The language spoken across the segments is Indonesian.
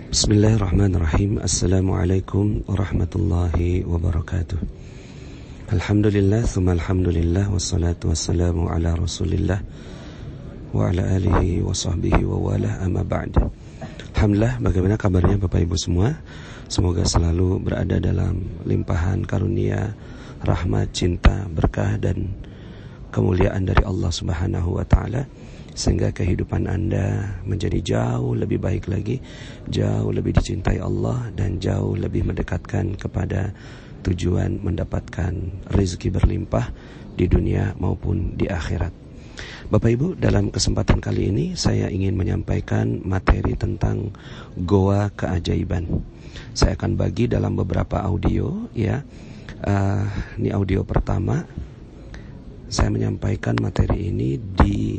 Bismillahirrahmanirrahim. Assalamualaikum warahmatullahi wabarakatuh. Alhamdulillah, thumma alhamdulillah, wassalatu wassalamu ala rasulillah wa ala alihi wa sahbihi wa wala, amma ba'd. Alhamdulillah, bagaimana kabarnya Bapak Ibu semua? Semoga selalu berada dalam limpahan karunia, rahmat, cinta, berkah dan kemuliaan dari Allah Subhanahu wa taala, sehingga kehidupan Anda menjadi jauh lebih baik lagi, jauh lebih dicintai Allah, dan jauh lebih mendekatkan kepada tujuan mendapatkan rezeki berlimpah di dunia maupun di akhirat. Bapak Ibu, dalam kesempatan kali ini saya ingin menyampaikan materi tentang goa keajaiban. Saya akan bagi dalam beberapa audio, ya. Ini audio pertama. Saya menyampaikan materi ini di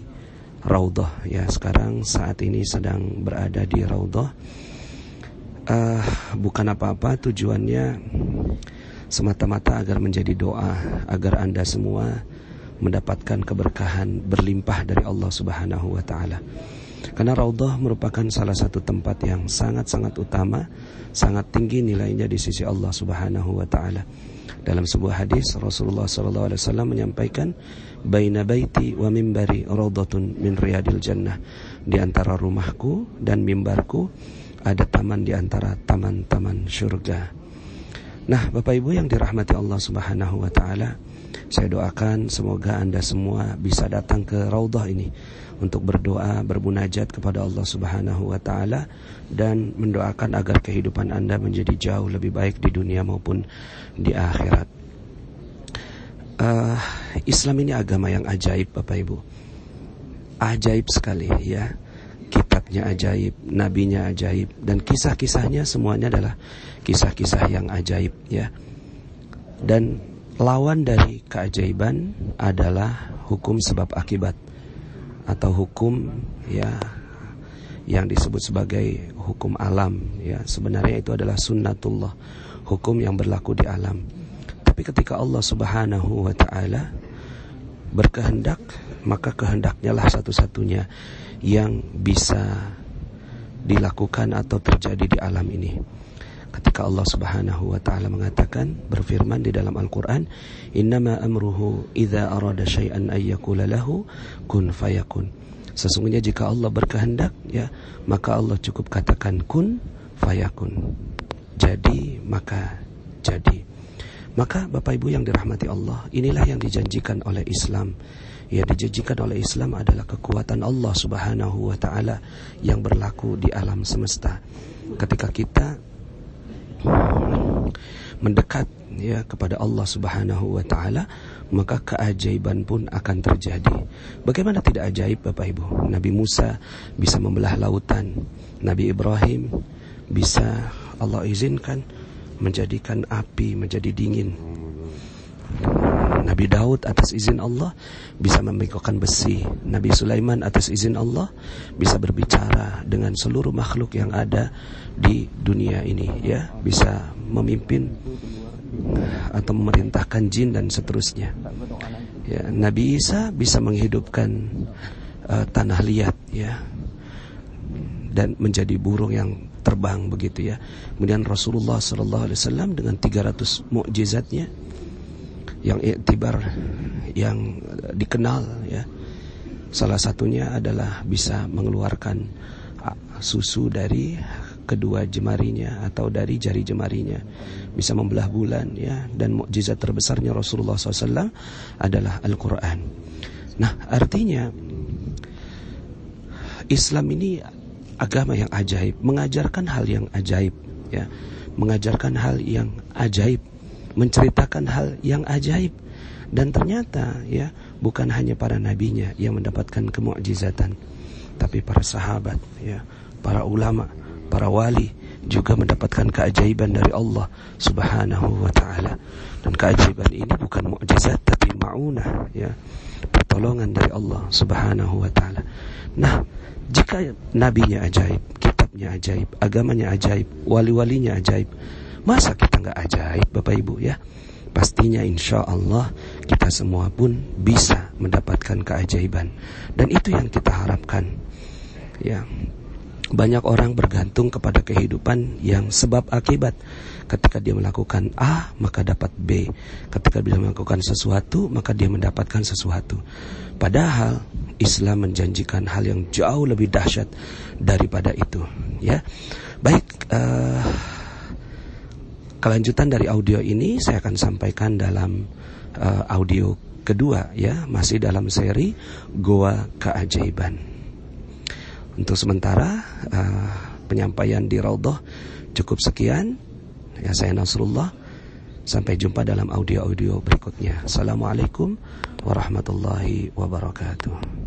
Raudhah, ya. Sekarang saat ini sedang berada di Raudhah. Bukan apa-apa, tujuannya semata-mata agar menjadi doa, agar Anda semua mendapatkan keberkahan berlimpah dari Allah Subhanahu wa taala. Karena Raudhah merupakan salah satu tempat yang sangat-sangat utama, sangat tinggi nilainya di sisi Allah Subhanahu wa taala. Dalam sebuah hadis Rasulullah SAW menyampaikan, baina baiti wa mimbari raudhatun min riyadil jannah. Di antara rumahku dan mimbarku ada taman di antara taman-taman surga. Nah, Bapak Ibu yang dirahmati Allah Subhanahu wa taala, saya doakan semoga Anda semua bisa datang ke Raudhah ini untuk berdoa, bermunajat kepada Allah Subhanahu wa taala, dan mendoakan agar kehidupan Anda menjadi jauh lebih baik di dunia maupun di akhirat. Islam ini agama yang ajaib, Bapak Ibu. Ajaib sekali, ya. Kitabnya ajaib, nabinya ajaib, dan kisah-kisahnya semuanya adalah kisah-kisah yang ajaib, ya. Dan lawan dari keajaiban adalah hukum sebab akibat, atau hukum, ya, yang disebut sebagai hukum alam, ya. Sebenarnya itu adalah sunnatullah, hukum yang berlaku di alam. Tapi ketika Allah Subhanahu wa taala berkehendak, maka kehendaknya lah satu-satunya yang bisa dilakukan atau terjadi di alam ini. Ketika Allah Subhanahu wa taala mengatakan, berfirman di dalam Al-Qur'an, innama amruhu idza arada syai'an ay yaqula lahu kun fayakun. Sesungguhnya jika Allah berkehendak, ya, maka Allah cukup katakan kun fayakun. Jadi maka jadi. Maka Bapak Ibu yang dirahmati Allah, inilah yang dijanjikan oleh Islam. Ya, dijanjikan oleh Islam adalah kekuatan Allah Subhanahu wa taala yang berlaku di alam semesta. Ketika kita mendekat, ya, kepada Allah Subhanahu wa taala, maka keajaiban pun akan terjadi. Bagaimana tidak ajaib, Bapak Ibu? Nabi Musa bisa membelah lautan. Nabi Ibrahim bisa Allah izinkan menjadikan api menjadi dingin. Nabi Daud atas izin Allah bisa membengkokkan besi. Nabi Sulaiman atas izin Allah bisa berbicara dengan seluruh makhluk yang ada di dunia ini, ya, bisa memimpin atau memerintahkan jin dan seterusnya. Ya, Nabi Isa bisa menghidupkan tanah liat, ya, dan menjadi burung yang terbang, begitu, ya. Kemudian Rasulullah SAW dengan 300 mukjizatnya yang iktibar, yang dikenal, ya, salah satunya adalah bisa mengeluarkan susu dari kedua jemarinya atau dari jari jemarinya, bisa membelah bulan, ya. Dan mukjizat terbesarnya Rasulullah SAW adalah Al-Quran. Nah, artinya Islam ini agama yang ajaib, mengajarkan hal yang ajaib, ya, mengajarkan hal yang ajaib, menceritakan hal yang ajaib. Dan ternyata, ya, bukan hanya para nabinya yang mendapatkan kemukjizatan, tapi para sahabat, ya, para ulama, para wali juga mendapatkan keajaiban dari Allah Subhanahu wa taala. Dan keajaiban ini bukan mukjizat tapi maunah, ya, pertolongan dari Allah Subhanahu wa taala. Nah, jika nabinya ajaib, kitabnya ajaib, agamanya ajaib, wali-walinya ajaib, masa kita nggak ajaib, Bapak Ibu, ya? Pastinya insya Allah kita semua pun bisa mendapatkan keajaiban. Dan itu yang kita harapkan, ya. Banyak orang bergantung kepada kehidupan yang sebab akibat. Ketika dia melakukan A, maka dapat B. Ketika dia melakukan sesuatu, maka dia mendapatkan sesuatu. Padahal Islam menjanjikan hal yang jauh lebih dahsyat daripada itu. Ya, baik. Kelanjutan dari audio ini saya akan sampaikan dalam audio kedua, ya, masih dalam seri Goa Keajaiban. Untuk sementara penyampaian di Raudhah cukup sekian. Ya, saya Nasrullah. Sampai jumpa dalam audio-audio berikutnya. Assalamualaikum warahmatullahi wabarakatuh.